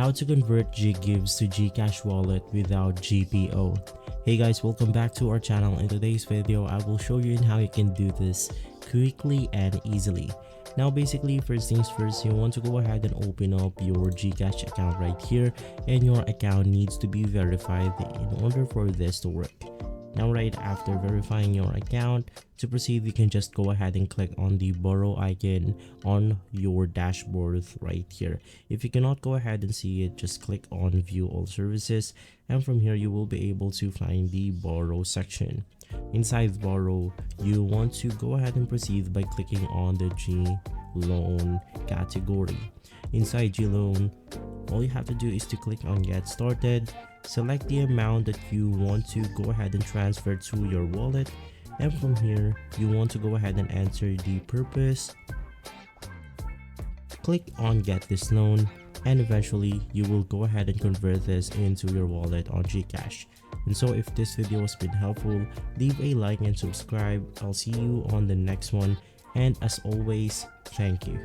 How to convert Ggives to Gcash wallet without GPO. Hey guys, welcome back to our channel. In today's video, I will show you how you can do this quickly and easily. Now basically, first things first, you want to go ahead and open up your Gcash account right here, and your account needs to be verified in order for this to work. Now right after verifying your account, to proceed you can just go ahead and click on the borrow icon on your dashboard right here. If you cannot go ahead and see it, just click on view all services, and from here you will be able to find the borrow section. Inside borrow, you want to go ahead and proceed by clicking on the G loan category. Inside G loan, all you have to do is to click on get started. Select the amount that you want to go ahead and transfer to your wallet, and from here you want to go ahead and enter the purpose. Click on get this loan, and eventually you will go ahead and convert this into your wallet on Gcash. And so if this video has been helpful, leave a like and subscribe. I'll see you on the next one, and as always, thank you.